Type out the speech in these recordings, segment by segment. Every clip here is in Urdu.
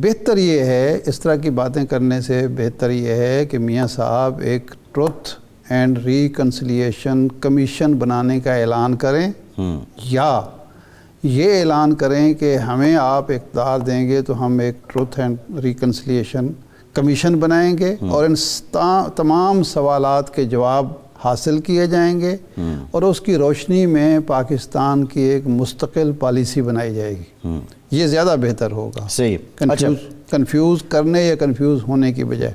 بہتر یہ ہے، اس طرح کی باتیں کرنے سے بہتر یہ ہے کہ میاں صاحب ایک ٹروتھ اینڈ ریکنسیلیشن کمیشن بنانے کا اعلان کریں، یا یہ اعلان کریں کہ ہمیں آپ اقتدار دیں گے تو ہم ایک ٹروتھ اینڈ ریکنسیلیشن کمیشن بنائیں گے اور ان تمام سوالات کے جواب حاصل کیے جائیں گے اور اس کی روشنی میں پاکستان کی ایک مستقل پالیسی بنائی جائے گی. یہ زیادہ بہتر ہوگا صحیح. کنفیوز کرنے یا کنفیوز ہونے کی بجائے.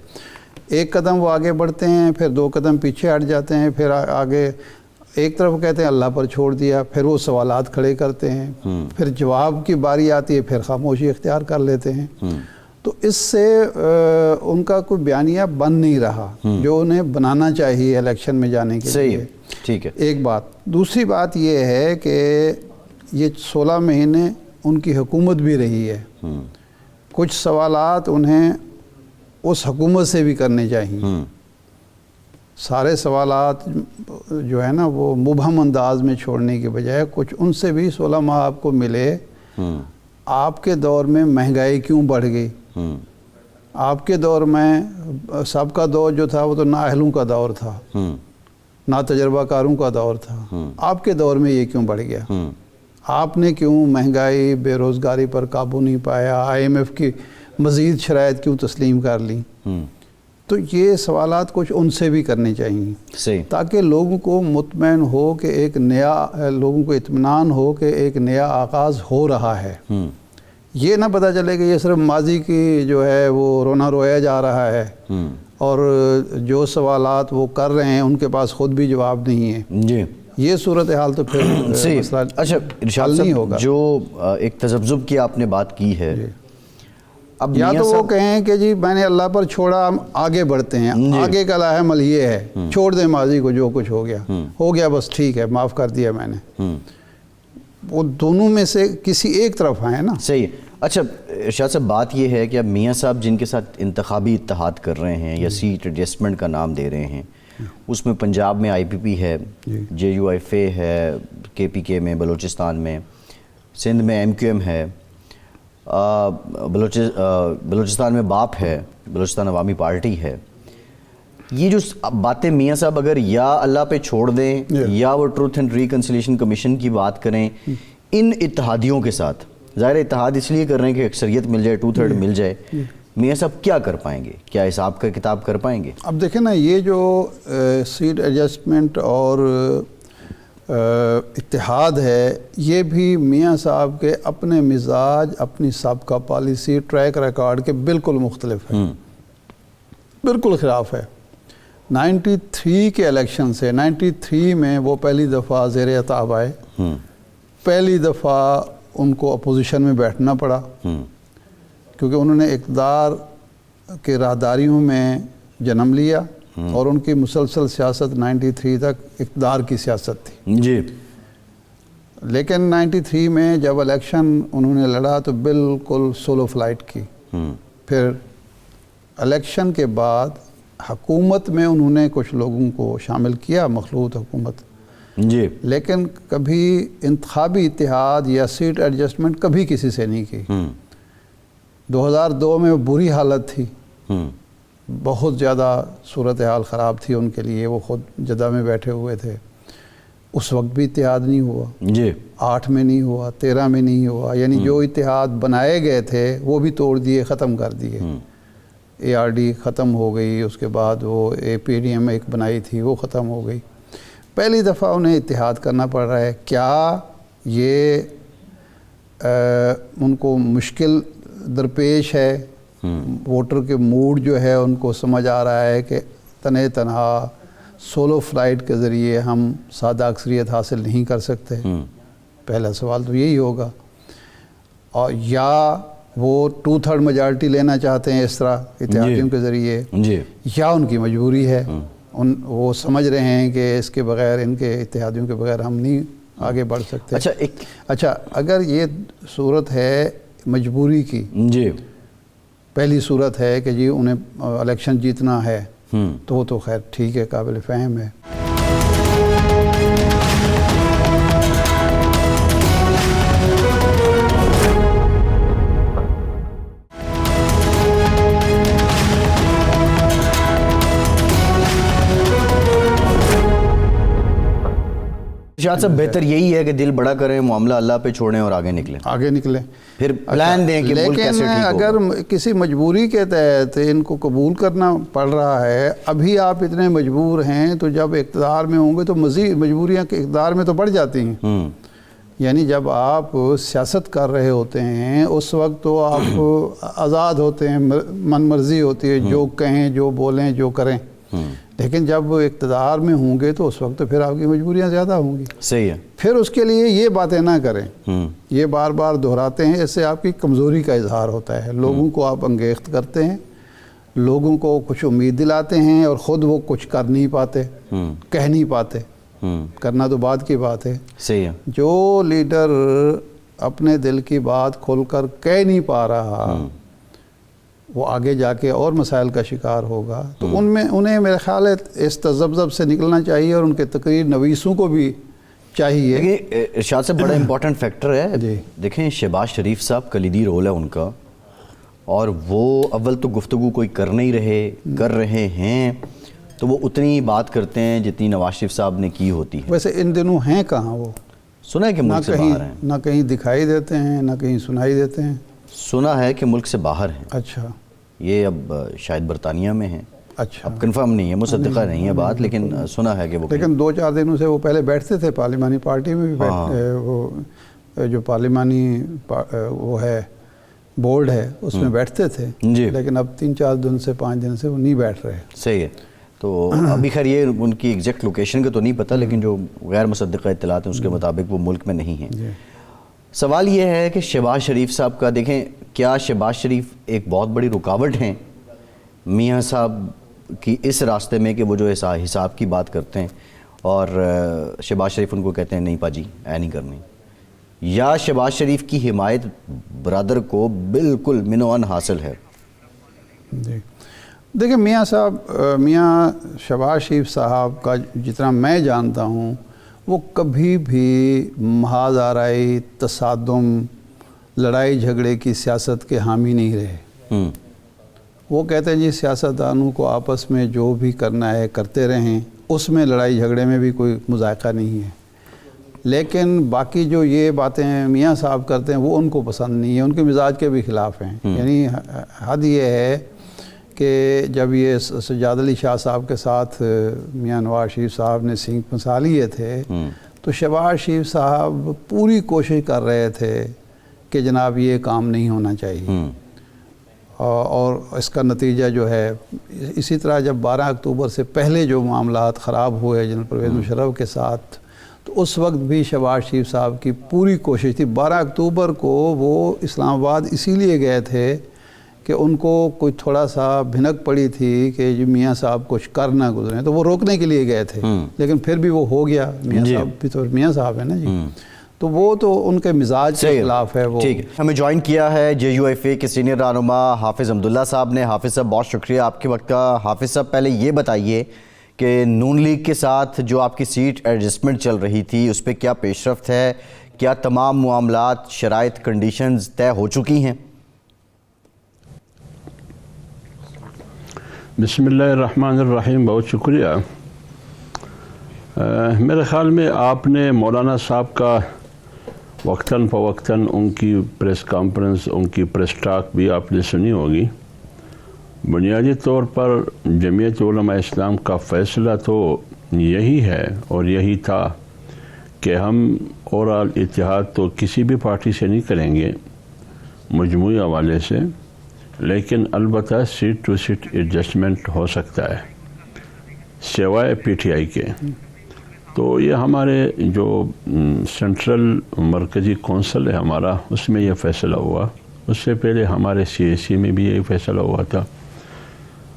ایک قدم وہ آگے بڑھتے ہیں، پھر 2 قدم پیچھے ہٹ جاتے ہیں، پھر آگے ایک طرف کہتے ہیں اللہ پر چھوڑ دیا، پھر وہ سوالات کھڑے کرتے ہیں، پھر جواب کی باری آتی ہے، پھر خاموشی اختیار کر لیتے ہیں. تو اس سے ان کا کوئی بیانیہ بن نہیں رہا جو انہیں بنانا چاہیے الیکشن میں جانے کے لیے. ٹھیک ہے. ایک بات. دوسری بات یہ ہے کہ یہ 16 مہینے ان کی حکومت بھی رہی ہے. کچھ سوالات انہیں اس حکومت سے بھی کرنے چاہیے. سارے سوالات جو ہے نا وہ مبہم انداز میں چھوڑنے کے بجائے کچھ ان سے بھی 16 ماہ آپ کو ملے. آپ کے دور میں مہنگائی کیوں بڑھ گئی؟ آپ کے دور میں سب کا دور جو تھا وہ تو نااہلوں کا دور تھا، نا تجربہ کاروں کا دور تھا. آپ کے دور میں یہ کیوں بڑھ گیا؟ آپ نے کیوں مہنگائی بے روزگاری پر قابو نہیں پایا؟ IMF کی مزید شرائط کیوں تسلیم کر لی؟ تو یہ سوالات کچھ ان سے بھی کرنے چاہیے تاکہ لوگوں کو مطمئن ہو کہ ایک نیا، لوگوں کو اطمینان ہو کہ ایک نیا آغاز ہو رہا ہے. یہ نہ پتہ چلے کہ یہ صرف ماضی کی جو ہے وہ رونا رویا جا رہا ہے اور جو سوالات وہ کر رہے ہیں ان کے پاس خود بھی جواب نہیں ہے. جی یہ صورتحال تو پھر مسئلہ ارشاد نہیں ہوگا. جو ایک تذبذب کی آپ نے بات کی ہے، اب یا تو وہ کہیں کہ جی میں نے اللہ پر چھوڑا، ہم آگے بڑھتے ہیں، آگے کا لاہ عمل یہ ہے، چھوڑ دیں ماضی کو، جو کچھ ہو گیا بس ٹھیک ہے، معاف کر دیا میں نے. وہ دونوں میں سے کسی ایک طرف آئے نا. صحیح. اچھا ارشاد صاحب، بات یہ ہے کہ اب میاں صاحب جن کے ساتھ انتخابی اتحاد کر رہے ہیں یا سیٹ ایڈجسٹمنٹ کا نام دے رہے ہیں، اس میں پنجاب میں IPP ہے، JUIFA ہے KPK میں بلوچستان میں، سندھ میں MQM ہے، بلوچستان میں BAP ہے، بلوچستان عوامی پارٹی ہے. یہ جو باتیں میاں صاحب اگر یا اللہ پہ چھوڑ دیں یا وہ ٹروتھ اینڈ ریکنسیلیشن کمیشن کی بات کریں ان اتحادیوں کے ساتھ، ظاہر اتحاد اس لیے کر رہے ہیں کہ اکثریت مل جائے، 2/3 مل جائے، میاں صاحب کیا کر پائیں گے؟ کیا حساب کا کتاب کر پائیں گے؟ اب دیکھیں نا، یہ جو سیٹ ایڈجسٹمنٹ اور اتحاد ہے، یہ بھی میاں صاحب کے اپنے مزاج، اپنی سابقہ پالیسی، ٹریک ریکارڈ کے بالکل مختلف ہے، بالکل خلاف ہے. 93 کے الیکشن سے، 93 میں وہ پہلی دفعہ زیر اطاعت آئے، پہلی دفعہ ان کو اپوزیشن میں بیٹھنا پڑا کیونکہ انہوں نے اقتدار کے راہداریوں میں جنم لیا اور ان کی مسلسل سیاست 93 تک اقتدار کی سیاست تھی. جی. لیکن 93 میں جب الیکشن انہوں نے لڑا تو بالکل سولو فلائٹ کی. پھر الیکشن کے بعد حکومت میں انہوں نے کچھ لوگوں کو شامل کیا، مخلوط حکومت. جی. لیکن کبھی انتخابی اتحاد یا سیٹ ایڈجسٹمنٹ کبھی کسی سے نہیں کی. 2002 میں بری حالت تھی، بہت زیادہ صورتحال خراب تھی ان کے لیے، وہ خود جدہ میں بیٹھے ہوئے تھے. اس وقت بھی اتحاد نہیں ہوا. جی. 8 میں نہیں ہوا، 13 میں نہیں ہوا. یعنی جو اتحاد بنائے گئے تھے وہ بھی توڑ دیے، ختم کر دیے. ARD ختم ہو گئی، اس کے بعد وہ APDM ایک بنائی تھی وہ ختم ہو گئی. پہلی دفعہ انہیں اتحاد کرنا پڑ رہا ہے. کیا یہ ان کو مشکل درپیش ہے؟ ووٹر کے موڈ جو ہے ان کو سمجھ آ رہا ہے کہ تنہا سولو فلائٹ کے ذریعے ہم سادہ اکثریت حاصل نہیں کر سکتے. پہلا سوال تو یہی ہوگا. اور یا وہ 2/3 میجارٹی لینا چاہتے ہیں اس طرح اتحادیوں کے ذریعے، یا ان کی مجبوری ہے، وہ سمجھ رہے ہیں کہ اس کے بغیر، ان کے اتحادیوں کے بغیر ہم نہیں آگے بڑھ سکتے. اچھا اگر یہ صورت ہے مجبوری کی، جی، پہلی صورت ہے کہ جی انہیں الیکشن جیتنا ہے، تو وہ تو خیر ٹھیک ہے، قابل فہم ہے. ارشاد صاحب بہتر یہی ہے کہ دل بڑا کریں, معاملہ اللہ پہ چھوڑیں اور آگے نکلیں, آگے نکلیں, پھر پلان دیں کہ ملک کیسے ٹھیک ہوگا. لیکن اگر کسی مجبوری کے تحت ان کو قبول کرنا پڑ رہا ہے, ابھی آپ اتنے مجبور ہیں, تو جب اقتدار میں ہوں گے تو مزید مجبوریاں اقتدار میں تو بڑھ جاتی ہیں. یعنی جب آپ سیاست کر رہے ہوتے ہیں اس وقت تو آپ آزاد ہوتے ہیں, من مرضی ہوتی ہے, جو کہیں, جو بولیں, جو کریں. لیکن جب اقتدار میں ہوں گے تو اس وقت تو پھر آپ کی مجبوریاں زیادہ ہوں گی. صحیح ہے. پھر اس کے لیے یہ باتیں نہ کریں, یہ بار بار دہراتے ہیں, اس سے آپ کی کمزوری کا اظہار ہوتا ہے. لوگوں کو آپ انگیخت کرتے ہیں, لوگوں کو کچھ امید دلاتے ہیں اور خود وہ کچھ کر نہیں پاتے, کہہ نہیں پاتے. کرنا تو بعد کی بات ہے. صحیح ہے. جو لیڈر اپنے دل کی بات کھول کر کہہ نہیں پا رہا وہ آگے جا کے اور مسائل کا شکار ہوگا. تو انہیں میرے خیال ہے اس تذبذب سے نکلنا چاہیے, اور ان کے تقریر نویسوں کو بھی چاہیے. دیکھیں ارشاد سے بڑا امپورٹنٹ فیکٹر ہے. جی. دیکھیں شہباز شریف صاحب کلیدی رول ہے ان کا, اور وہ اول تو گفتگو کوئی کر نہیں رہے, کر رہے ہیں تو وہ اتنی ہی بات کرتے ہیں جتنی نواز شریف صاحب نے کی ہوتی ہے. ویسے ان دنوں ہیں کہاں وہ؟ سنا ہے کہ ملک سے باہر ہیں. نہ کہیں دکھائی دیتے ہیں, نہ کہیں سنائی دیتے ہیں. سنا ہے کہ ملک سے باہر ہیں. اچھا. یہ اب شاید برطانیہ میں ہیں. اچھا. اب کنفرم نہیں ہے, مصدقہ نہیں ہے بات, لیکن سنا ہے کہ وہ, لیکن 2-4 دنوں سے وہ پہلے بیٹھتے تھے پارلیمانی پارٹی میں بھی, وہ جو پارلیمانی وہ ہے بورڈ ہے اس میں بیٹھتے تھے. جی. لیکن اب 3-4 دن سے 5 دن سے وہ نہیں بیٹھ رہے. صحیح ہے. تو ابھی خیر یہ ان کی ایگزیکٹ لوکیشن کا تو نہیں پتہ, لیکن جو غیر مصدقہ اطلاعات ہیں اس کے مطابق وہ ملک میں نہیں ہیں. سوال یہ ہے کہ شہباز شریف صاحب کا, دیکھیں کیا شہباز شریف ایک بہت بڑی رکاوٹ ہیں میاں صاحب کی اس راستے میں کہ وہ جو حساب کی بات کرتے ہیں, اور شہباز شریف ان کو کہتے ہیں نہیں پاجی اے نہیں کرنی, یا شہباز شریف کی حمایت برادر کو بالکل منوان حاصل ہے؟ جی دیکھیں میاں صاحب, میاں شہباز شریف صاحب کا جتنا میں جانتا ہوں وہ کبھی بھی محاذ آرائی, تصادم, لڑائی جھگڑے کی سیاست کے حامی نہیں رہے. وہ کہتے ہیں جی سیاستدانوں کو آپس میں جو بھی کرنا ہے کرتے رہیں, اس میں لڑائی جھگڑے میں بھی کوئی مذائقہ نہیں ہے. لیکن باقی جو یہ باتیں میاں صاحب کرتے ہیں وہ ان کو پسند نہیں ہے, ان کے مزاج کے بھی خلاف ہیں. یعنی حد یہ ہے کہ جب یہ سجاد علی شاہ صاحب کے ساتھ میاں نواز شریف صاحب نے سینگ پھنسا لیے تھے, تو شہباز شریف صاحب پوری کوشش کر رہے تھے کہ جناب یہ کام نہیں ہونا چاہیے. اور اس کا نتیجہ جو ہے, اسی طرح جب 12 اکتوبر سے پہلے جو معاملات خراب ہوئے جنرل پرویز مشرف کے ساتھ, تو اس وقت بھی شہباز شریف صاحب کی پوری کوشش تھی. 12 اکتوبر کو وہ اسلام آباد اسی لیے گئے تھے کہ ان کو کوئی تھوڑا سا بھنک پڑی تھی کہ جو میاں صاحب کچھ کر نہ گزریں, تو وہ روکنے کے لیے گئے تھے. لیکن پھر بھی وہ ہو گیا. میاں صاحب بھی تو میاں صاحب ہیں نا جی, تو وہ تو ان کے مزاج کے خلاف ہے. وہ ٹھیک ہے. ہمیں جوائن کیا ہے JUFA کے سینئر رہنما حافظ عبداللہ صاحب نے. حافظ صاحب بہت شکریہ آپ کے وقت کا. حافظ صاحب پہلے یہ بتائیے کہ نون لیگ کے ساتھ جو آپ کی سیٹ ایڈجسٹمنٹ چل رہی تھی اس پہ کیا پیش رفت ہے, کیا تمام معاملات, شرائط, کنڈیشنز طے ہو چکی ہیں؟ بسم اللہ الرحمن الرحیم. بہت شکریہ. میرے خیال میں آپ نے مولانا صاحب کا وقتاً فوقتاً ان کی پریس کانفرنس, ان کی پریس ٹاک بھی آپ نے سنی ہوگی. بنیادی طور پر جمعیت علماء اسلام کا فیصلہ تو یہی ہے اور یہی تھا کہ ہم اوورال اتحاد تو کسی بھی پارٹی سے نہیں کریں گے مجموعی حوالے سے, لیکن البتہ سیٹ ٹو سیٹ ایڈجسٹمنٹ ہو سکتا ہے سوائے PTI کے. تو یہ ہمارے جو سینٹرل مرکزی کونسل ہے ہمارا, اس میں یہ فیصلہ ہوا. اس سے پہلے ہمارے CAC میں بھی یہی فیصلہ ہوا تھا.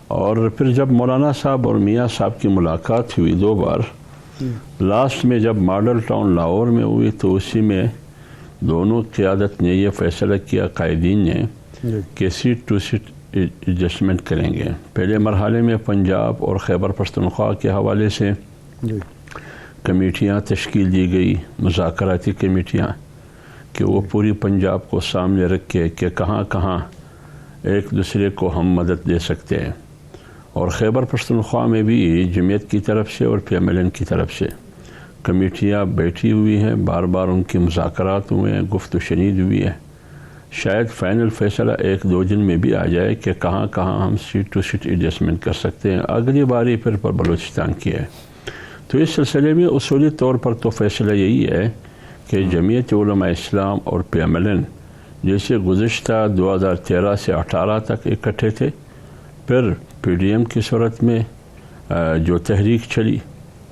اور پھر جب مولانا صاحب اور میاں صاحب کی ملاقات ہوئی 2 بار, لاسٹ میں جب ماڈل ٹاؤن لاہور میں ہوئی, تو اسی میں دونوں قیادت نے یہ فیصلہ کیا, قائدین نے, کہ سیٹ ٹو سیٹ ایڈجسٹمنٹ کریں گے. پہلے مرحلے میں پنجاب اور خیبر پختونخوا کے حوالے سے کمیٹیاں تشکیل دی گئی, مذاکراتی کمیٹیاں, کہ وہ پوری پنجاب کو سامنے رکھ کے کہ کہاں کہاں ایک دوسرے کو ہم مدد دے سکتے ہیں. اور خیبر پختونخوا میں بھی جمعیت کی طرف سے اور PMLN کی طرف سے کمیٹیاں بیٹھی ہوئی ہیں، بار بار ان کی مذاکرات ہوئے ہیں، گفت و شنید ہوئی ہے. شاید فائنل فیصلہ 1-2 دن میں بھی آ جائے کہ کہاں کہاں ہم سیٹ ٹو سیٹ ایڈجسٹمنٹ کر سکتے ہیں. اگلی باری پھر پر بلوچستان کی ہے. تو اس سلسلے میں اصولی طور پر تو فیصلہ یہی ہے کہ جمعیت علماء اسلام اور PMLN جیسے گزشتہ 2013 سے 18 تک اکٹھے تھے، پھر PDM کی صورت میں جو تحریک چلی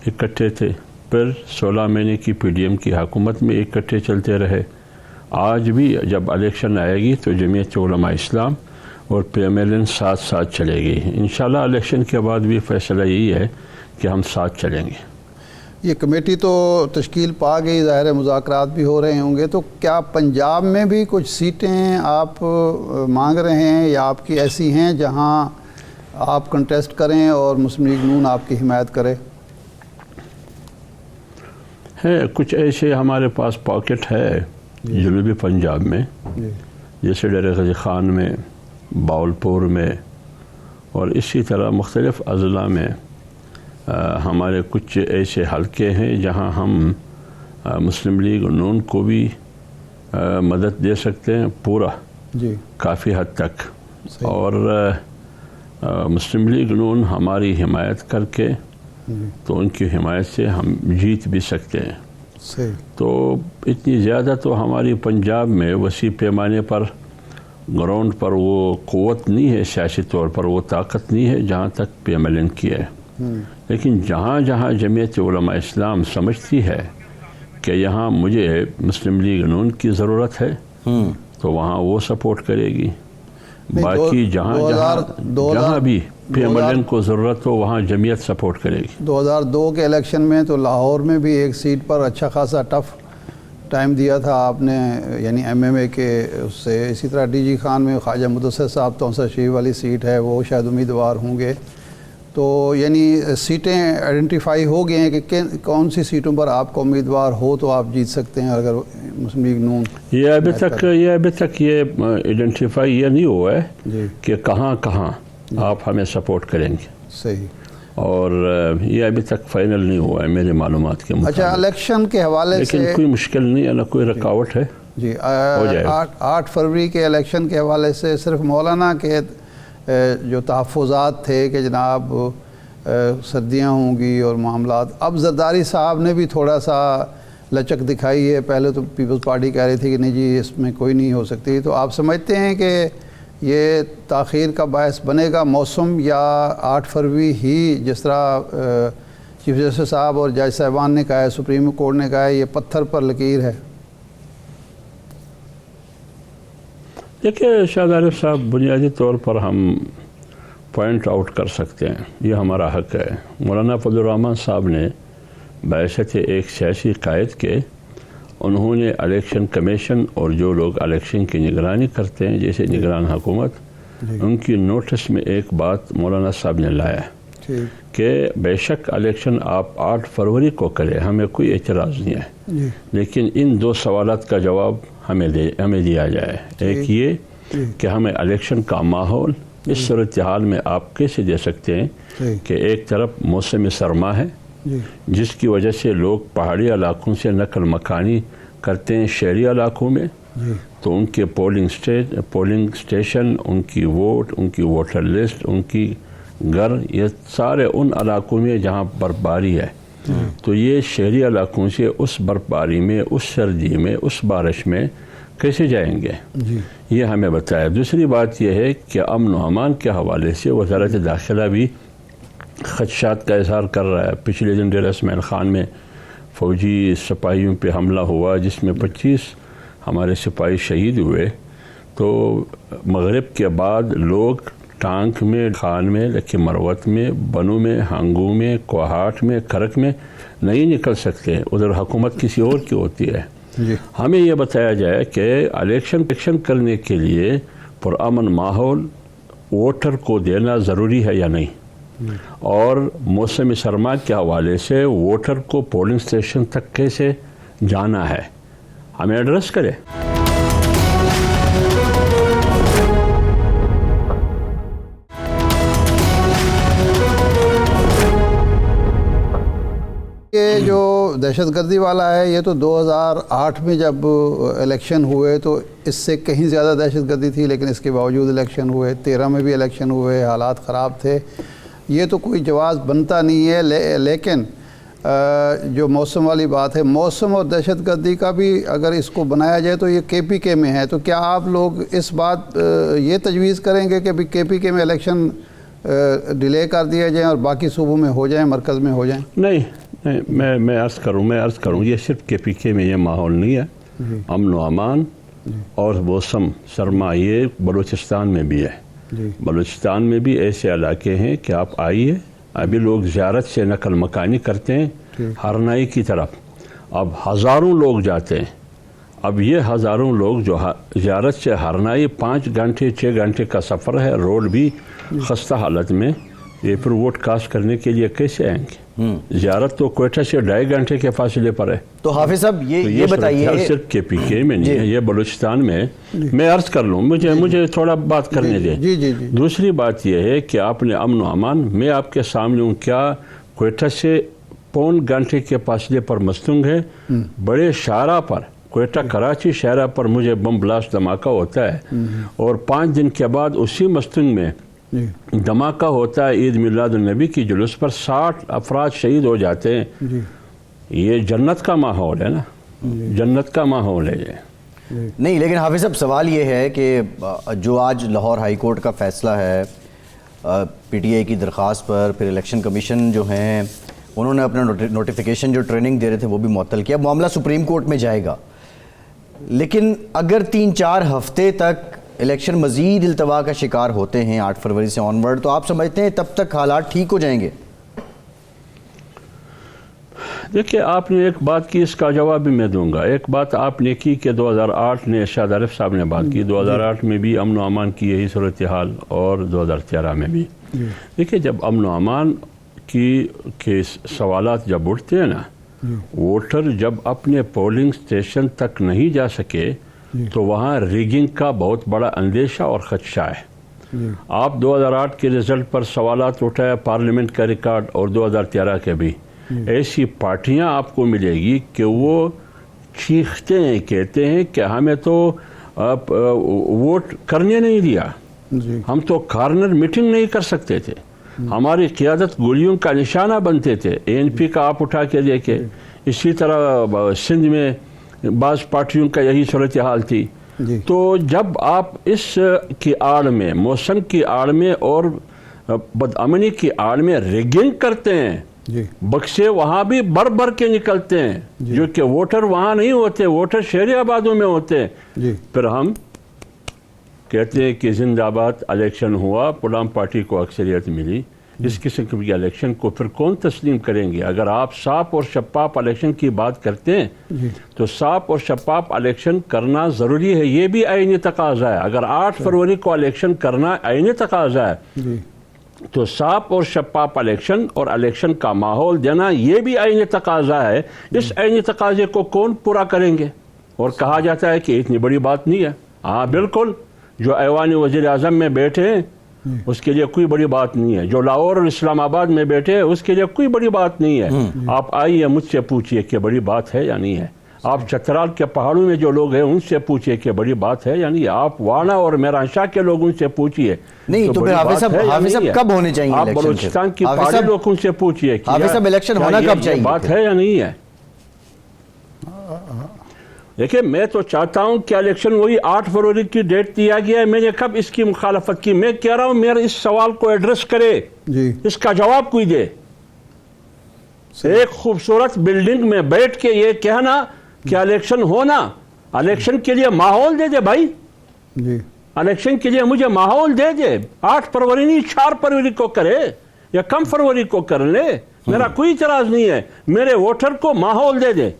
اکٹھے تھے، پھر 16 مہینے کی PDM کی حکومت میں اکٹھے چلتے رہے. آج بھی جب الیکشن آئے گی تو جمعیت علماء اسلام اور PMLN ساتھ ساتھ چلے گی. انشاءاللہ الیکشن کے بعد بھی فیصلہ یہی ہے کہ ہم ساتھ چلیں گے. یہ کمیٹی تو تشکیل پا گئی، ظاہر مذاکرات بھی ہو رہے ہوں گے، تو کیا پنجاب میں بھی کچھ سیٹیں آپ مانگ رہے ہیں یا آپ کی ایسی ہیں جہاں آپ کنٹیسٹ کریں اور مسلم لیگ نون آپ کی حمایت کرے؟ ہے کچھ ایسے ہمارے پاس پاکٹ ہے جنوبی پنجاب میں، جیسے ڈیرہ غازی خان میں، باولپور میں، اور اسی طرح مختلف اضلاع میں ہمارے کچھ ایسے حلقے ہیں جہاں ہم مسلم لیگ نون کو بھی مدد دے سکتے ہیں پورا کافی حد تک، اور مسلم لیگ نون ہماری حمایت کر کے تو ان کی حمایت سے ہم جیت بھی سکتے ہیں. تو اتنی زیادہ تو ہماری پنجاب میں وسیع پیمانے پر گراؤنڈ پر وہ قوت نہیں ہے، سیاسی طور پر وہ طاقت نہیں ہے جہاں تک PMLN کی ہے. لیکن جہاں جہاں جمعیت علماء اسلام سمجھتی ہے کہ یہاں مجھے مسلم لیگ نون کی ضرورت ہے تو وہاں وہ سپورٹ کرے گی. باقی جہاں بھی PMLN کو ضرورت ہو وہاں جمعیت سپورٹ کرے گی. 2002 کے الیکشن میں تو لاہور میں بھی ایک سیٹ پر اچھا خاصا ٹف ٹائم دیا تھا آپ نے، یعنی MMA کے اس سے. اسی طرح DG خان میں خواجہ مدثر صاحب توسر شریف والی سیٹ ہے، وہ شاید امیدوار ہوں گے. تو یعنی سیٹیں آئیڈینٹیفائی ہو گئے ہیں کہ کون سی سیٹوں پر آپ کو امیدوار ہو تو آپ جیت سکتے ہیں اگر مسلم لیگ نون. یہ ابھی تک یہ آئیڈینٹیفائی یہ نہیں ہوا ہے کہ کہاں کہاں آپ ہمیں سپورٹ کریں گے. صحیح. اور یہ ابھی تک فائنل نہیں ہوا ہے میرے معلومات کے مطابق. اچھا، الیکشن کے حوالے سے لیکن کوئی مشکل نہیں ہے، نہ کوئی رکاوٹ ہے. جی 8 فروری کے الیکشن کے حوالے سے صرف مولانا کے جو تحفظات تھے کہ جناب سردیاں ہوں گی اور معاملات، اب زرداری صاحب نے بھی تھوڑا سا لچک دکھائی ہے. پہلے تو پیپلز پارٹی کہہ رہی تھی کہ نہیں جی اس میں کوئی نہیں ہو سکتی. تو آپ سمجھتے ہیں کہ یہ تاخیر کا باعث بنے گا موسم، یا 8 فروری ہی جس طرح چیف جسٹس صاحب اور جج صاحبان نے کہا ہے، سپریم کورٹ نے کہا ہے، یہ پتھر پر لکیر ہے؟ دیکھیں شاہد عارف صاحب، بنیادی طور پر ہم پوائنٹ آؤٹ کر سکتے ہیں، یہ ہمارا حق ہے. مولانا فضل الرحمان صاحب نے بحیثیت ایک سیاسی قائد کے، انہوں نے الیکشن کمیشن اور جو لوگ الیکشن کی نگرانی کرتے ہیں جیسے نگران حکومت، ان کی نوٹس میں ایک بات مولانا صاحب نے لایا کہ بے شک الیکشن آپ 8 فروری کو کریں، ہمیں کوئی اعتراض نہیں ہے، لیکن ان 2 سوالات کا جواب ہمیں دیا جائے. ایک یہ کہ ہمیں الیکشن کا ماحول اس صورتحال میں آپ کیسے دے سکتے ہیں کہ ایک طرف موسم سرما ہے جس کی وجہ سے لوگ پہاڑی علاقوں سے نقل مکانی کرتے ہیں شہری علاقوں میں، تو ان کے پولنگ اسٹیشن، ان کی ووٹ، ان کی ووٹر لسٹ، ان کی گھر، یہ سارے ان علاقوں میں جہاں برفباری ہے. تو یہ شہری علاقوں سے اس برفباری میں، اس سردی میں، اس بارش میں کیسے جائیں گے، یہ ہمیں بتایا. دوسری بات یہ ہے کہ امن و امان کے حوالے سے وزارت داخلہ بھی خدشات کا اظہار کر رہا ہے. پچھلے دن ڈیرہ اسماعیل خان میں فوجی سپاہیوں پہ حملہ ہوا جس میں 25 ہمارے سپاہی شہید ہوئے. تو مغرب کے بعد لوگ ٹانک میں، خان میں، لکی مروت میں، بنو میں، ہنگو میں، کوہاٹ میں، کرک میں نہیں نکل سکتے. ادھر حکومت کسی اور کی ہوتی ہے. ہمیں یہ بتایا جائے کہ الیکشن کرنے کے لیے پرامن ماحول ووٹر کو دینا ضروری ہے یا نہیں، اور موسم سرما کے حوالے سے ووٹر کو پولنگ اسٹیشن تک کیسے جانا ہے، ہمیں ایڈریس کرے. یہ جو دہشت گردی والا ہے یہ تو 2008 میں جب الیکشن ہوئے تو اس سے کہیں زیادہ دہشت گردی تھی، لیکن اس کے باوجود الیکشن ہوئے، 13 میں بھی الیکشن ہوئے، حالات خراب تھے، یہ تو کوئی جواز بنتا نہیں ہے۔ لیکن جو موسم والی بات ہے، موسم اور دہشت گردی کا بھی اگر اس کو بنایا جائے تو یہ KPK میں ہے، تو کیا آپ لوگ اس بات یہ تجویز کریں گے کہ بھی KPK میں الیکشن ڈیلے کر دیا جائیں اور باقی صوبوں میں ہو جائیں، مرکز میں ہو جائیں؟ نہیں، میں عرض کروں یہ صرف KPK میں یہ ماحول نہیں ہے، امن و امان اور موسم سرما یہ بلوچستان میں بھی ہے۔ بلوچستان میں بھی ایسے علاقے ہیں کہ آپ آئیے، ابھی لوگ زیارت سے نقل مکانی کرتے ہیں ہرنائی کی طرف، اب ہزاروں لوگ جاتے ہیں۔ اب یہ ہزاروں لوگ جو زیارت سے ہرنائی 5 گھنٹے 6 گھنٹے کا سفر ہے، روڈ بھی خستہ حالت میں، یہ پھر ووٹ کاسٹ کرنے کے لیے کیسے آئیں گے؟ زیارت تو کوئٹہ سے 2.5 گھنٹے کے فاصلے پر ہے۔ تو حافظ صاحب یہ بتائیے، صرف KPK میں نہیں ہے، یہ بلوچستان میں میں عرض کر لوں، مجھے تھوڑا بات کرنے دیں۔ دوسری بات یہ ہے کہ آپ نے امن و امان، میں آپ کے سامنے ہوں، کیا کوئٹہ سے 1.25 گھنٹے کے فاصلے پر مستنگ ہے، بڑے شارع پر، کوئٹہ کراچی شہرہ پر مجھے بم بلاسٹ دھماکہ ہوتا ہے، اور 5 دن کے بعد اسی مستنگ میں دھماکہ ہوتا ہے عید میلاد النبی کی جلوس پر، 60 افراد شہید ہو جاتے ہیں۔ یہ جنت کا ماحول ہے نا، جنت کا ماحول ہے یہ۔ نہیں، لیکن حافظ صاحب سوال یہ ہے کہ جو آج لاہور ہائی کورٹ کا فیصلہ ہے PTI کی درخواست پر، پھر الیکشن کمیشن جو ہیں انہوں نے اپنا نوٹیفیکیشن جو ٹریننگ دے رہے تھے وہ بھی معطل کیا، معاملہ سپریم کورٹ میں جائے گا، لیکن اگر 3-4 ہفتے تک الیکشن مزید التوا کا شکار ہوتے ہیں 8 فروری سے آنورڈ، تو آپ سمجھتے ہیں تب تک حالات ٹھیک ہو جائیں گے؟ دیکھیں، آپ نے ایک بات کی، اس کا جواب بھی میں دوں گا۔ ایک بات آپ نے کی کہ 2008 نے ارشاد عارف صاحب نے بات کی، 2008 میں بھی امن و امان کی یہی صورتحال، اور 2013 میں بھی۔ دیکھیں، جب امن و امان کے سوالات جب اٹھتے ہیں نا، ووٹر جب اپنے پولنگ سٹیشن تک نہیں جا سکے تو وہاں ریگنگ کا بہت بڑا اندیشہ اور خدشہ ہے۔ آپ 2008 کے رزلٹ پر سوالات اٹھائے، پارلیمنٹ کا ریکارڈ، اور 2013 کے بھی، ایسی پارٹیاں آپ کو ملے گی کہ وہ چیختے ہیں، کہتے ہیں کہ ہمیں تو ووٹ کرنے نہیں دیا، ہم تو کارنر میٹنگ نہیں کر سکتے تھے، ہماری قیادت گولیوں کا نشانہ بنتے تھے۔ ANP کا آپ اٹھا کے دیکھیں، اسی طرح سندھ میں بعض پارٹیوں کا یہی صورتحال تھی۔ تو جب آپ اس کی آڑ میں، موسم کی آڑ میں اور بدامنی کی آڑ میں ریگنگ کرتے ہیں، بکسے وہاں بھی بھر بھر کے نکلتے ہیں، جو کہ ووٹر وہاں نہیں ہوتے، ووٹر شہری آبادوں میں ہوتے ہیں، پھر ہم کہتے ہیں کہ زندہ آباد الیکشن ہوا، پلام پارٹی کو اکثریت ملی۔ اس قسم کے الیکشن کو پھر کون تسلیم کریں گے؟ اگر آپ صاف اور شفاف الیکشن کی بات کرتے ہیں تو صاف اور شفاف الیکشن کرنا ضروری ہے، یہ بھی آئینی تقاضا ہے۔ اگر 8 فروری کو الیکشن کرنا آئینی تقاضا ہے تو صاف اور شفاف الیکشن اور الیکشن کا ماحول دینا یہ بھی آئینی تقاضا ہے۔ اس آئینی تقاضے کو کون پورا کریں گے؟ اور کہا جاتا ہے کہ اتنی بڑی بات نہیں ہے۔ ہاں بالکل، جو ایوان وزیر اعظم میں بیٹھے ہیں اس کے لیے کوئی بڑی بات نہیں ہے، جو لاہور اور اسلام آباد میں بیٹھے ہیں اس کے لیے کوئی بڑی بات نہیں ہے۔ آپ آئیے مجھ سے پوچھئے کہ بڑی بات ہے یا نہیں ہے، آپ چترال کے پہاڑوں میں جو لوگ ہیں ان سے پوچھئے کہ بڑی بات ہے یا نہیں ہے، آپ وانا اور میران شاہ کے لوگوں سے پوچھئے نہیں تو پھر حافظ صاحب کب ہونے چاہیے آپ بلوچستان کی پہاڑی لوگوں سے پوچھئے کہ حافظ صاحب الیکشن ہونا کب چاہیے، بات ہے یا نہیں ہے۔ دیکھیں، میں تو چاہتا ہوں کہ الیکشن وہی 8 فروری کی ڈیٹ دیا گیا ہے، میں نے کب اس کی مخالفت کی؟ میں کہہ رہا ہوں میرا اس سوال کو ایڈریس کرے، اس کا جواب کوئی دے۔ ایک خوبصورت بلڈنگ میں بیٹھ کے یہ کہنا کہ الیکشن ہونا، الیکشن کے لیے ماحول دے دے بھائی، الیکشن کے لیے مجھے ماحول دے دے۔ 8 فروری نہیں، 4 فروری کو کرے یا کم فروری کو کر لے، میرا کوئی اعتراض نہیں ہے، میرے ووٹر کو ماحول دے دے۔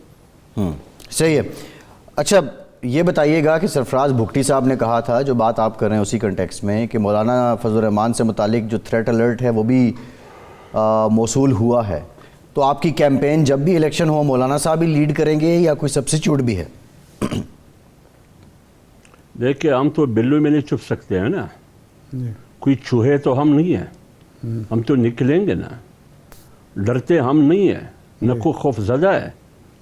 صحیح ہے۔ اچھا یہ بتائیے گا کہ سرفراز بھگٹی صاحب نے کہا تھا، جو بات آپ کر رہے ہیں اسی کنٹیکسٹ میں، کہ مولانا فضل الرحمان سے متعلق جو تھریٹ الرٹ ہے وہ بھی موصول ہوا ہے، تو آپ کی کیمپین جب بھی الیکشن ہو مولانا صاحب ہی لیڈ کریں گے یا کوئی سبسٹیچیوٹ بھی ہے؟ دیکھیں، ہم تو بلو میں نہیں چھپ سکتے ہیں نا، کوئی چوہے تو ہم نہیں ہیں، ہم تو نکلیں گے نا، ڈرتے ہم نہیں ہیں، نہ کوئی خوف زدہ ہے۔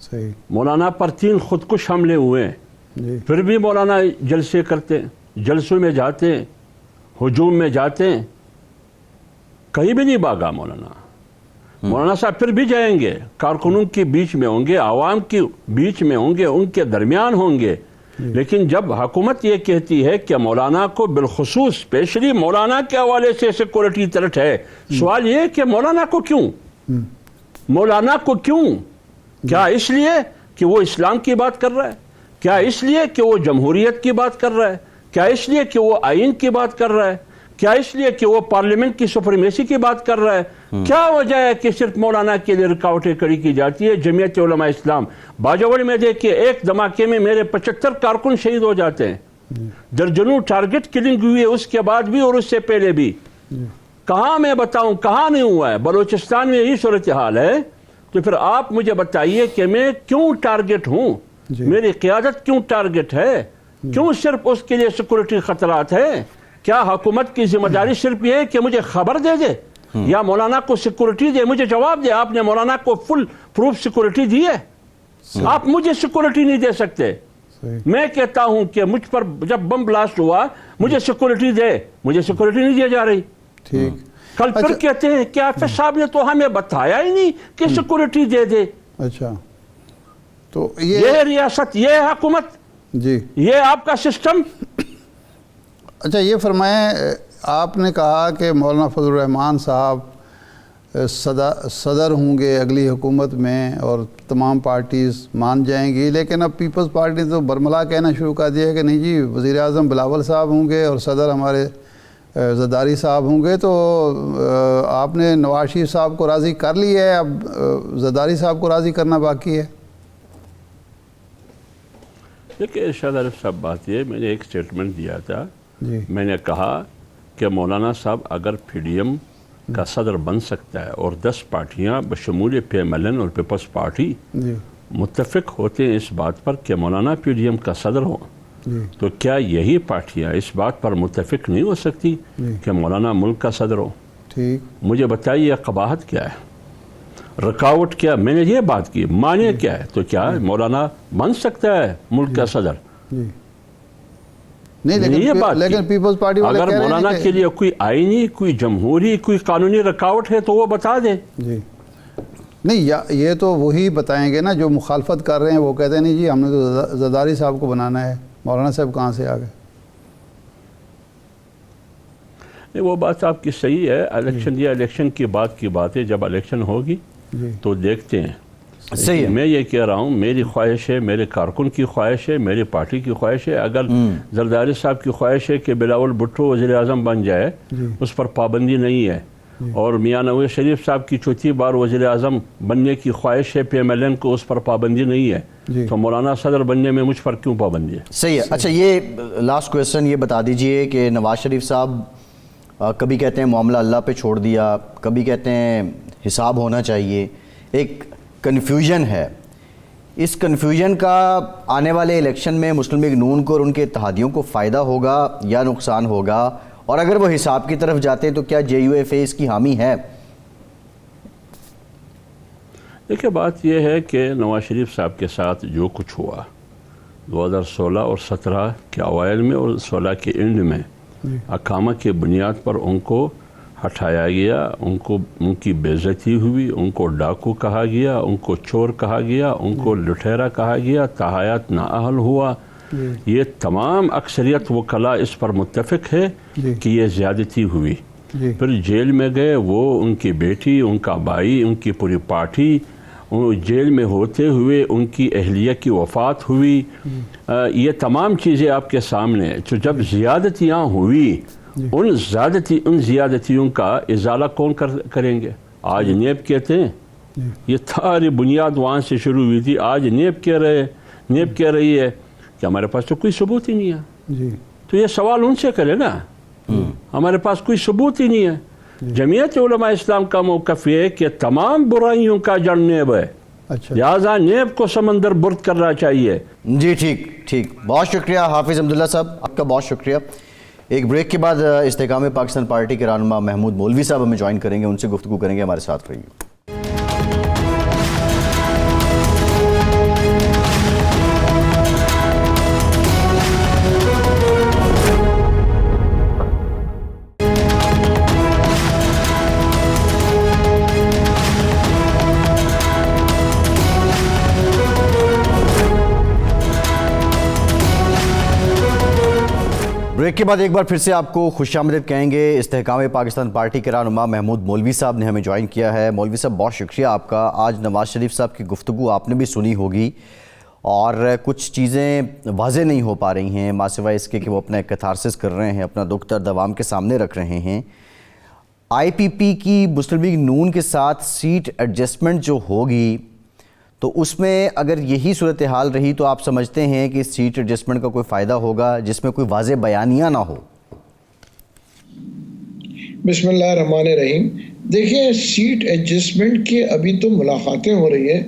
صحیح. مولانا پر 3 خودکش حملے ہوئے ہیں، جی پھر بھی مولانا جلسے کرتے ہیں، جلسوں میں جاتے ہیں، ہجوم میں جاتے ہیں، کہیں بھی نہیں بھاگا مولانا. مولانا صاحب پھر بھی جائیں گے، کارکنوں کے بیچ میں ہوں گے، عوام کے بیچ میں ہوں گے، ان کے درمیان ہوں گے. لیکن جب حکومت یہ کہتی ہے کہ مولانا کو بالخصوص اسپیشلی مولانا کے حوالے سے سیکورٹی تھریٹ ہے، سوال یہ ہے کہ مولانا کو کیوں؟ مولانا کو کیوں؟ کیا اس لیے کہ وہ اسلام کی بات کر رہا ہے؟ کیا اس لیے کہ وہ جمہوریت کی بات کر رہا ہے؟ کیا اس لیے کہ وہ آئین کی بات کر رہا ہے؟ کیا اس لیے کہ وہ پارلیمنٹ کی سپریمیسی کی بات کر رہا ہے؟ کیا وجہ ہے کہ صرف مولانا کے لیے رکاوٹیں کھڑی کی جاتی ہے؟ جمعیت علماء اسلام باجوڑ میں دیکھیے، ایک دھماکے میں میرے 75 کارکن شہید ہو جاتے ہیں، درجنوں ٹارگٹ کلنگ ہوئی ہے اس کے بعد بھی اور اس سے پہلے بھی. کہاں میں بتاؤں، کہاں نہیں ہوا ہے؟ بلوچستان میں یہی صورتحال ہے. تو پھر آپ مجھے بتائیے کہ میں کیوں ٹارگٹ ہوں؟ میری قیادت کیوں ٹارگٹ ہے؟ کیوں صرف اس کے لیے سیکورٹی خطرات ہے؟ کیا حکومت کی ذمہ داری صرف یہ ہے کہ مجھے خبر دے دے یا مولانا کو سیکورٹی دے؟ مجھے جواب دے، آپ نے مولانا کو فل پروف سیکورٹی دی ہے؟ آپ مجھے سیکورٹی نہیں دے سکتے. میں کہتا ہوں کہ مجھ پر جب بم بلاسٹ ہوا مجھے سیکورٹی دے، مجھے سیکورٹی نہیں دی جا رہی. ٹھیک. کل پھر کہتے ہیں کہ حافظ صاحب نے تو ہمیں بتایا ہی نہیں کہ سیکورٹی دے دے. اچھا، تو یہ ریاست، یہ حکومت، جی یہ آپ کا سسٹم. اچھا یہ فرمائیں، آپ نے کہا کہ مولانا فضل الرحمان صاحب صدر ہوں گے اگلی حکومت میں اور تمام پارٹیز مان جائیں گی، لیکن اب پیپلز پارٹی تو برملا کہنا شروع کر دیا کہ نہیں جی وزیر اعظم بلاول صاحب ہوں گے اور صدر ہمارے زرداری صاحب ہوں گے. تو آپ نے نواز شریف صاحب کو راضی کر لی ہے، اب زرداری صاحب کو راضی کرنا باقی ہے. دیکھیں ارشاد عارف صاحب، بات یہ، میں نے ایک سٹیٹمنٹ دیا تھا. جی میں نے کہا کہ مولانا صاحب اگر پی ڈی ایم کا صدر بن سکتا ہے اور 10 پارٹیاں بشمول پی ایم ایل این اور پیپلز پارٹی جی متفق ہوتے ہیں اس بات پر کہ مولانا پی ڈی ایم کا صدر ہو، تو کیا یہی پارٹیاں اس بات پر متفق نہیں ہو سکتی کہ مولانا ملک کا صدر ہو؟ ٹھیک. مجھے بتائیے قباحت کیا ہے، رکاوٹ کیا؟ میں نے یہ بات کی، معنی کیا ہے؟ تو کیا مولانا بن سکتا ہے ملک کا صدر؟ جی نہیں، یہ بات لیکن پیپلز پارٹی والے اگر کہہ رہے ہیں مولانا کے لیے کوئی آئینی، کوئی جمہوری، کوئی قانونی رکاوٹ ہے تو وہ بتا دیں. جی نہیں، یہ تو وہی بتائیں گے نا جو مخالفت کر رہے ہیں. وہ کہتے ہیں نہیں جی ہم نے تو زرداری صاحب کو بنانا ہے. مولانا صاحب کہاں سے آ گئے؟ نہیں، وہ بات آپ کی صحیح ہے. الیکشن، یہ الیکشن کی بات ہے. جب الیکشن ہوگی تو دیکھتے ہیں. صحیح ہے. میں یہ کہہ رہا ہوں، میری خواہش ہے، میرے کارکن کی خواہش ہے، میری پارٹی کی خواہش ہے. اگر زرداری صاحب کی خواہش ہے کہ بلاول بھٹو وزیر اعظم بن جائے، اس پر پابندی نہیں ہے. اور میاں نواز شریف صاحب کی 4تھی بار وزیر اعظم بننے کی خواہش ہے پی ایم ایل این کو، اس پر پابندی نہیں ہے. تو مولانا صدر بننے میں مجھ پر کیوں پابندی ہے؟ صحیح ہے. اچھا یہ لاسٹ کویسچن یہ بتا دیجئے کہ نواز شریف صاحب کبھی کہتے ہیں معاملہ اللہ پہ چھوڑ دیا، کبھی کہتے ہیں حساب ہونا چاہیے. ایک کنفیوژن ہے، اس کنفیوژن کا آنے والے الیکشن میں مسلم لیگ نون کو اور ان کے اتحادیوں کو فائدہ ہوگا یا نقصان ہوگا؟ اور اگر وہ حساب کی طرف جاتے ہیں تو کیا جے یو ایف اے اس کی حامی ہے؟ دیکھیں بات یہ ہے کہ نواز شریف صاحب کے ساتھ جو کچھ ہوا 2016 اور 17 کے اوائل میں اور 16 کے اینڈ میں، اقامہ کی بنیاد پر ان کو ہٹایا گیا، ان کی بے عزتی ہوئی، ان کو ڈاکو کہا گیا، ان کو چور کہا گیا، ان کو لٹیرا کہا گیا، تحایت نااہل ہوا. یہ تمام اکثریت وکلاء اس پر متفق ہے کہ یہ زیادتی ہوئی. پھر جیل میں گئے وہ، ان کی بیٹی، ان کا بھائی، ان کی پوری پارٹی. جیل میں ہوتے ہوئے ان کی اہلیہ کی وفات ہوئی. یہ تمام چیزیں آپ کے سامنے. تو جب زیادتیاں ہوئی، ان زیادتیوں کا ازالہ کون کریں گے؟ آج نیب کہتے ہیں، یہ ساری بنیاد وہاں سے شروع ہوئی تھی. آج نیب کہہ رہی ہے کہ ہمارے پاس تو کوئی ثبوت ہی نہیں ہے. تو یہ سوال ان سے کرے نا، ہمارے پاس کوئی ثبوت ہی نہیں ہے. جمعیت علماء اسلام کا موقف یہ ہے کہ تمام برائیوں کا جڑ نیب ہے، لہٰذا نیب کو سمندر برد کرنا چاہیے. جی ٹھیک. بہت شکریہ حافظ عبداللہ صاحب، آپ کا بہت شکریہ. ایک بریک کے بعد استحکام پاکستان پارٹی کے رہنما محمود مولوی صاحب ہمیں جوائن کریں گے، ان سے گفتگو کریں گے. ہمارے ساتھ رہیے. بریک کے بعد ایک بار پھر سے آپ کو خوش آمدید کہیں گے. استحکام پاکستان پارٹی کے رہنما محمود مولوی صاحب نے ہمیں جوائن کیا ہے. مولوی صاحب بہت شکریہ آپ کا. آج نواز شریف صاحب کی گفتگو آپ نے بھی سنی ہوگی اور کچھ چیزیں واضح نہیں ہو پا رہی ہیں ماں سوائے اس کے کہ وہ اپنا کیتھارسس کر رہے ہیں, اپنا دکھ درد عوام کے سامنے رکھ رہے ہیں. آئی پی پی کی مسلم لیگ نون کے ساتھ سیٹ ایڈجسٹمنٹ جو ہوگی تو اس میں اگر یہی صورتحال رہی تو آپ سمجھتے ہیں کہ سیٹ ایڈجسٹمنٹ کا کوئی فائدہ ہوگا جس میں کوئی واضح بیانیہ نہ ہو؟ بسم اللہ الرحمن الرحیم. دیکھیں, سیٹ ایڈجسٹمنٹ کی ابھی تو ملاقاتیں ہو رہی ہیں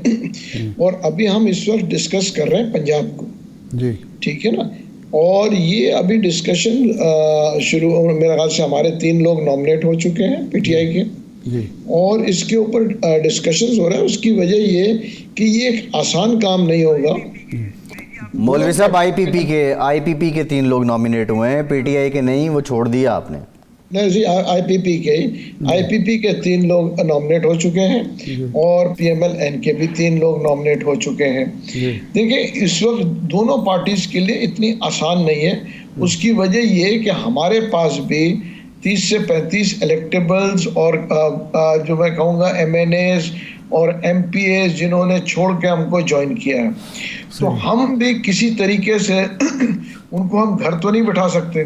اور ابھی ہم اس وقت ڈسکس کر رہے ہیں پنجاب کو, جی ٹھیک ہے نا. اور یہ ابھی ڈسکشن شروع, میرے خیال سے ہمارے 3 لوگ نامنیٹ ہو چکے ہیں پی ٹی آئی کے, اور اس کے اوپر ڈسکشنز ہو رہے ہیں. اس کی وجہ یہ کہ یہ ایک آسان کام نہیں ہوگا. مولوی صاحب آئی پی پی کے 3 لوگ نامنیٹ ہوئے ہیں, پی ٹی آئی کے نہیں, وہ چھوڑ دیا آپ نے. نہیں جی, آئی پی پی کے 3 لوگ نامنیٹ ہو چکے ہیں اور پی ایم ایل این کے بھی 3 لوگ نامنیٹ ہو چکے ہیں. دیکھیں, اس وقت دونوں پارٹیز کے لیے اتنی آسان نہیں ہے. اس کی وجہ یہ کہ ہمارے پاس بھی 30 سے 35 الیکٹیبلز اور جو میں کہوں گا ایم این ایز اور ایم پی ایز جنہوں نے چھوڑ کے ہم کو جوائن کیا ہے, تو ہم بھی کسی طریقے سے ان کو ہم گھر تو نہیں بٹھا سکتے.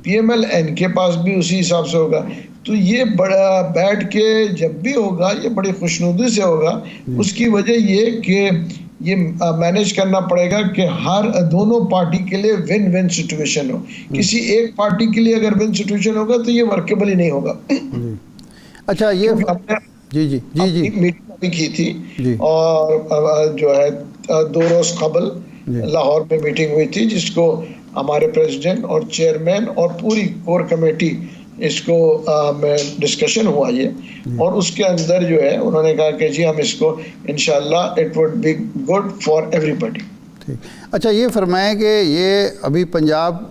پی ایم ایل این کے پاس بھی اسی حساب سے ہوگا. تو یہ بڑا بیٹھ کے جب بھی ہوگا یہ بڑی خوشنودی سے ہوگا. اس کی وجہ یہ کہ یہ مینیج کرنا پڑے گا کہ ہر دونوں پارٹی کے لیے ون ون سچویشن ہو. کسی ایک پارٹی کے لیے اگر ون سچویشن ہوگا تو یہ ورکیبل ہی نہیں ہوگا. اچھا, یہ میٹنگ بھی کی تھی اور جو ہے 2 روز قبل لاہور میں میٹنگ ہوئی تھی جس کو ہمارے پریزیڈنٹ اور چیئرمین اور پوری کور کمیٹی اس کو میں ڈسکشن ہوا یہ, اور اس کے اندر جو ہے انہوں نے کہا کہ جی ہم اس کو انشاءاللہ it would be good for everybody. اچھا, یہ فرمائیں کہ یہ ابھی پنجاب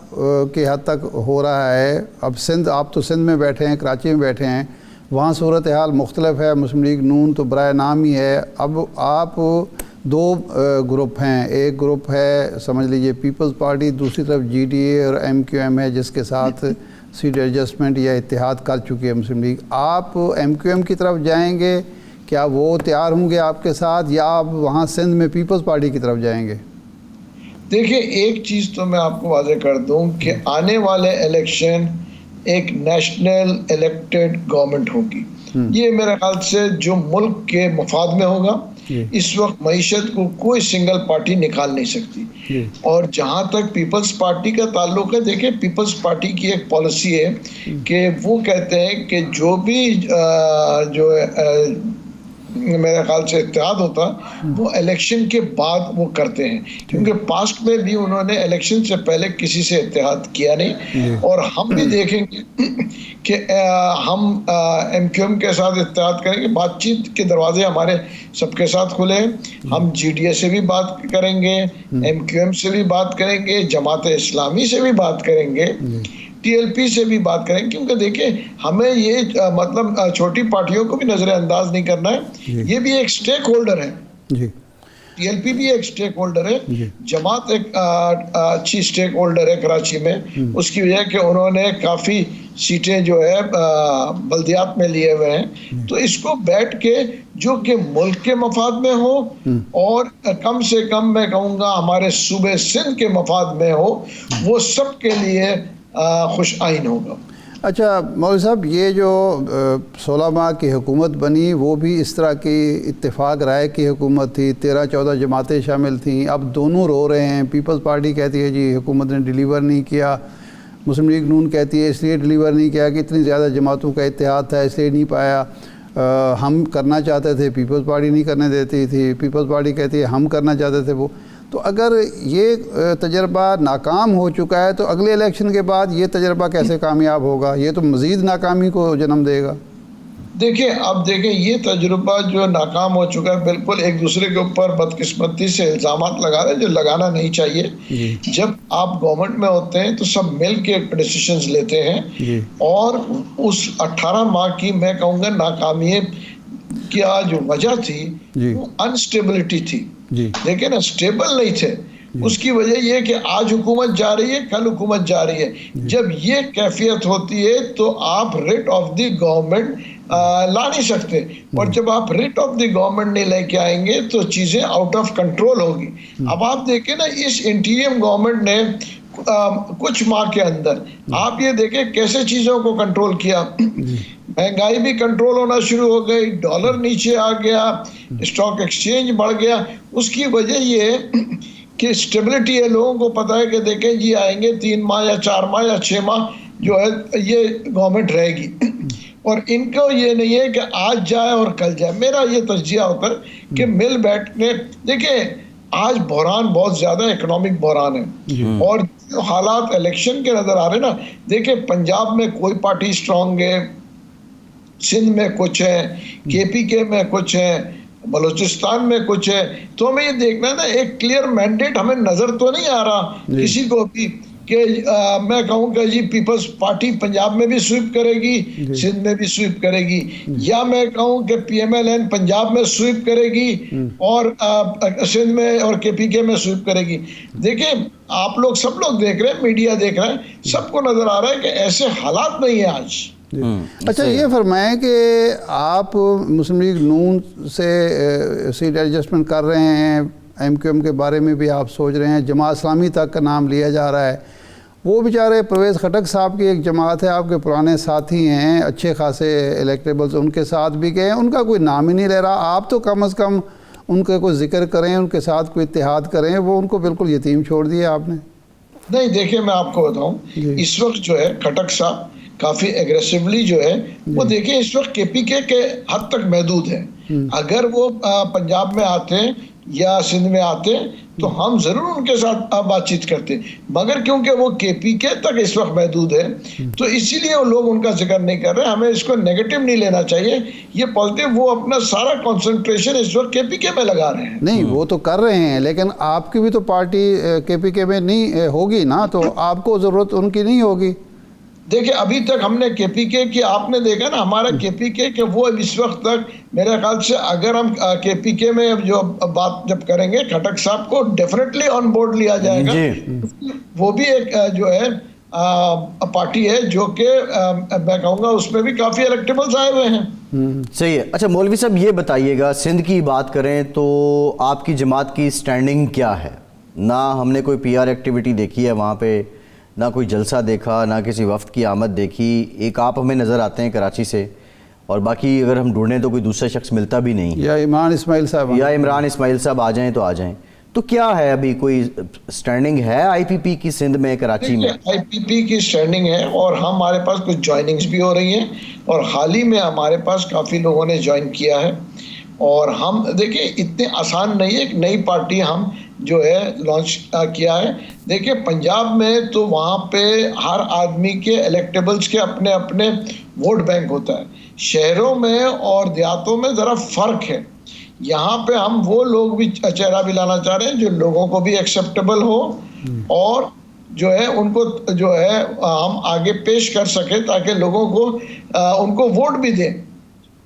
کے حد تک ہو رہا ہے. اب سندھ, آپ تو سندھ میں بیٹھے ہیں, کراچی میں بیٹھے ہیں, وہاں صورتحال مختلف ہے. مسلم لیگ نون تو برائے نام ہی ہے. اب آپ 2 گروپ ہیں, ایک گروپ ہے سمجھ لیجئے پیپلز پارٹی, دوسری طرف جی ڈی اے اور ایم کیو ایم ہے جس کے ساتھ سیٹ ایڈجسٹمنٹ یا اتحاد کر چکی ہے مسلم لیگ. آپ ایم کیو ایم کی طرف جائیں گے, کیا وہ تیار ہوں گے آپ کے ساتھ, یا آپ وہاں سندھ میں پیپلز پارٹی کی طرف جائیں گے؟ دیکھیں, ایک چیز تو میں آپ کو واضح کر دوں کہ آنے والے الیکشن ایک نیشنل الیکٹڈ گورنمنٹ ہوگی. یہ میرے خیال سے جو ملک کے مفاد میں ہوگا. اس وقت معیشت کو کوئی سنگل پارٹی نکال نہیں سکتی. اور جہاں تک پیپلز پارٹی کا تعلق ہے, دیکھیں پیپلز پارٹی کی ایک پالیسی ہے کہ وہ کہتے ہیں کہ جو بھی جو میرے خیال سے اتحاد ہوتا وہ الیکشن کے بعد وہ کرتے ہیں, کیونکہ پاسٹ میں بھی انہوں نے الیکشن سے پہلے کسی سے اتحاد کیا نہیں. اور ہم بھی دیکھیں گے کہ ہم ایم کیو ایم کے ساتھ اتحاد کریں گے. بات چیت کے دروازے ہمارے سب کے ساتھ کھلے ہیں. ہم جی ڈی اے سے بھی بات کریں گے, ایم کیو ایم سے بھی بات کریں گے, جماعت اسلامی سے بھی بات کریں گے, ٹی ایل پی سے بھی بات کریں, کیونکہ دیکھیں ہمیں یہ مطلب چھوٹی پارٹیوں کو بھی نظر انداز نہیں کرنا ہے. یہ بھی ایک سٹیک ہولڈر ہے, ٹی ایل پی بھی ایک سٹیک ہولڈر ہے, جماعت ایک اچھی سٹیک ہولڈر ہے کراچی میں. اس کی وجہ کہ انہوں نے کافی سیٹیں جو ہے بلدیات میں لیے ہوئے ہیں. تو اس کو بیٹھ کے جو کہ ملک کے مفاد میں ہو اور کم سے کم میں کہوں گا ہمارے صوبے سندھ کے مفاد میں ہو, وہ سب کے لیے خوش آئین ہوگا. اچھا مولوی صاحب, یہ جو 16 ماہ کی حکومت بنی وہ بھی اس طرح کی اتفاق رائے کی حکومت تھی, 13-14 جماعتیں شامل تھیں. اب دونوں رو رہے ہیں. پیپلز پارٹی کہتی ہے جی حکومت نے ڈیلیور نہیں کیا, مسلم لیگ نون کہتی ہے اس لیے ڈیلیور نہیں کیا کہ اتنی زیادہ جماعتوں کا اتحاد تھا اس لیے نہیں پایا. ہم کرنا چاہتے تھے, پیپلز پارٹی نہیں کرنے دیتی تھی, پیپلز پارٹی کہتی ہے ہم کرنا چاہتے تھے وہ. تو اگر یہ تجربہ ناکام ہو چکا ہے تو اگلے الیکشن کے بعد یہ تجربہ کیسے کامیاب ہوگا؟ یہ تو مزید ناکامی کو جنم دے گا. دیکھیں اب دیکھیں یہ تجربہ جو ناکام ہو چکا ہے, بالکل ایک دوسرے کے اوپر بدقسمتی سے الزامات لگا رہے ہیں جو لگانا نہیں چاہیے. جب آپ گورنمنٹ میں ہوتے ہیں تو سب مل کے ڈیسیشنز لیتے ہیں, اور اس 18 ماہ کی میں کہوں گا ناکامی کی جو وجہ تھی وہ انسٹیبلٹی تھی. دیکھیں نا, اسٹیبل نہیں تھے. اس کی وجہ یہ کہ آج حکومت جا رہی ہے، کل حکومت جا رہی ہے. جب یہ کیفیت ہوتی ہے تو آپ ریٹ آف دی گورنمنٹ لا نہیں سکتے، اور جب آپ ریٹ آف دی گورنمنٹ نہیں لے کے آئیں گے تو چیزیں آؤٹ آف کنٹرول ہوگی. اب آپ دیکھیں نا، اس انٹیریم گورنمنٹ نے کچھ ماہ کے اندر آپ یہ دیکھیں کیسے چیزوں کو کنٹرول کیا. مہنگائی بھی کنٹرول ہونا شروع ہو گئی، ڈالر نیچے آ گیا، اسٹاک ایکسچینج بڑھ گیا. اس کی وجہ یہ کہ اسٹیبلٹی ہے، لوگوں کو پتا ہے کہ دیکھیں جی آئیں گے 3 ماہ یا 4 ماہ یا 6 ماہ جو ہے یہ گورنمنٹ رہے گی، اور ان کو یہ نہیں ہے کہ آج جائے اور کل جائے. میرا یہ تجزیہ ہوتا ہے کہ مل بیٹھنے، دیکھیں آج بحران بہت زیادہ اکنامک بحران ہے، اور جو حالات الیکشن کے نظر آ رہے ہیں نا، دیکھیں پنجاب میں کوئی پارٹی اسٹرانگ ہے، سندھ میں کچھ ہے، کے پی کے میں کچھ ہے، بلوچستان میں کچھ ہے. تو ہمیں یہ دیکھنا ہے نا، ایک کلیئر مینڈیٹ ہمیں نظر تو نہیں آ رہا کسی کو بھی کہ میں کہوں کہ جی پیپلز پارٹی پنجاب میں بھی سویپ کرے گی، سندھ میں بھی سویپ کرے گی، یا میں کہوں کہ پی ایم ایل این پنجاب میں سویپ کرے گی اور سندھ میں اور کے پی کے میں سویپ کرے گی. دیکھیں آپ لوگ سب لوگ دیکھ رہے ہیں، میڈیا دیکھ رہے ہیں، سب کو نظر آ رہا ہے کہ ایسے حالات نہیں ہیں آج. اچھا یہ فرمائیں کہ آپ مسلم لیگ نون سے سیٹ ایڈجسٹمنٹ کر رہے ہیں، ایم کیو ایم کے بارے میں بھی آپ سوچ رہے ہیں، جماعت اسلامی تک کا نام لیا جا رہا ہے. وہ بیچارے پرویز خٹک صاحب کی ایک جماعت ہے، آپ کے پرانے ساتھی ہیں، اچھے خاصے الیکٹیبلز ان کے ساتھ بھی گئے ہیں، ان کا کوئی نام ہی نہیں لے رہا. آپ تو کم از کم ان کا کوئی ذکر کریں، ان کے ساتھ کوئی اتحاد کریں. وہ ان کو بالکل یتیم چھوڑ دیا آپ نے. نہیں دیکھیں میں آپ کو بتاؤں، اس وقت جو ہے خٹک صاحب کافی ایگریسیولی جو ہے وہ دیکھیں اس وقت کے پی کے حد تک محدود ہے. اگر وہ پنجاب میں آتے یا سندھ میں آتے تو ہم ضرور ان کے ساتھ بات چیت کرتے، مگر کیونکہ وہ کے پی کے تک اس وقت محدود ہے تو اسی لیے وہ لوگ ان کا ذکر نہیں کر رہے. ہمیں اس کو نیگیٹو نہیں لینا چاہیے، یہ پازیٹیو. وہ اپنا سارا کنسنٹریشن اس وقت کے پی کے میں لگا رہے ہیں. نہیں وہ تو کر رہے ہیں، لیکن آپ کی بھی تو پارٹی کے پی کے میں نہیں ہوگی نا، تو آپ کو ضرورت ان کی نہیں ہوگی. دیکھیں ابھی تک ہم نے کے پی کے کی، آپ نے دیکھا نا ہمارا کے پی کے کہ وہ اس وقت تک میرے خیال سے اگر ہم کے پی کے میں جو بات جب کریں گے خٹک صاحب کو ڈیفینیٹلی آن بورڈ لیا جائے گا. وہ بھی ایک جو ہے پارٹی ہے جو کہ میں کہوں گا اس میں بھی کافی الیکٹیبلز آئے ہوئے ہیں. صحیح ہے. اچھا مولوی صاحب یہ بتائیے گا، سندھ کی بات کریں تو آپ کی جماعت کی سٹینڈنگ کیا ہے؟ نہ ہم نے کوئی پی آر ایکٹیویٹی دیکھی ہے وہاں پہ، نہ کوئی جلسہ دیکھا، نہ کسی وفد کی آمد دیکھی. ایک آپ ہمیں نظر آتے ہیں کراچی سے، اور باقی اگر ہم ڈھونڈیں تو کوئی دوسرا شخص ملتا بھی نہیں. یا عمران اسماعیل صاحب آ جائیں تو آ جائیں. تو کیا ہے ابھی کوئی سٹینڈنگ ہے آئی پی پی کی سندھ میں، کراچی میں؟ آئی پی پی کی سٹینڈنگ ہے، اور ہمارے پاس کچھ جوائننگز بھی ہو رہی ہیں، اور حال ہی میں ہمارے پاس کافی لوگوں نے جوائن کیا ہے. اور ہم دیکھیں اتنے آسان نہیں ہے، ایک نئی پارٹی ہم جو ہے لانچ کیا ہے. دیکھیں پنجاب میں تو وہاں پہ ہر آدمی کے الیکٹیبلز کے اپنے اپنے ووٹ بینک ہوتا ہے. شہروں میں اور دیہاتوں میں ذرا فرق ہے. یہاں پہ ہم وہ لوگ بھی چہرہ بھی لانا چاہ رہے ہیں جو لوگوں کو بھی ایکسیپٹیبل ہو، اور جو ہے ان کو جو ہے ہم آگے پیش کر سکیں تاکہ لوگوں کو ان کو ووٹ بھی دیں.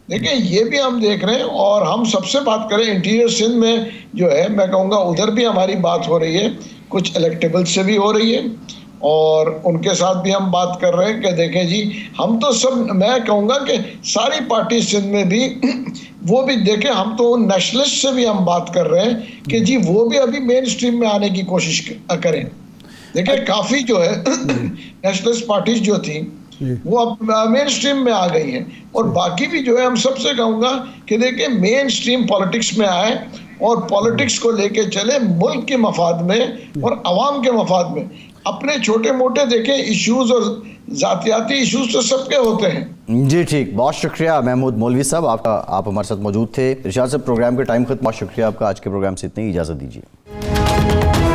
دیکھیں یہ بھی ہم دیکھ رہے ہیں. اور ہم سب سے بات کریں انٹیریئر سندھ میں جو ہے میں کہوں گا ادھر بھی ہماری بات ہو رہی ہے، کچھ الیکٹیبل سے بھی ہو رہی ہے، اور ان کے ساتھ بھی ہم بات کر رہے ہیں کہ دیکھیں جی ہم تو سب، میں کہوں گا کہ ساری پارٹی سندھ میں بھی وہ بھی دیکھیں، ہم تو ان نیشنلسٹ سے بھی ہم بات کر رہے ہیں کہ جی وہ بھی ابھی مین سٹریم میں آنے کی کوشش کریں. دیکھیں کافی جو ہے نیشنلسٹ پارٹیز جو تھیں وہ اب مین سٹریم میں آ گئی ہیں، اور باقی بھی جو ہے ہم سب سے کہوں گا کہ دیکھیں مین سٹریم پالیٹکس میں آئے اور پالیٹکس کو لے کے چلے ملک کے مفاد میں اور عوام کے مفاد میں. اپنے چھوٹے موٹے دیکھیں ایشوز اور ذاتیاتی ایشوز تو سب کے ہوتے ہیں. جی ٹھیک، بہت شکریہ محمود مولوی صاحب، آپ ہمارے ساتھ موجود تھے. ارشاد صاحب پروگرام کا ٹائم ختم. بہت شکریہ آپ کا. آج کے پروگرام سے اتنی اجازت دیجیے.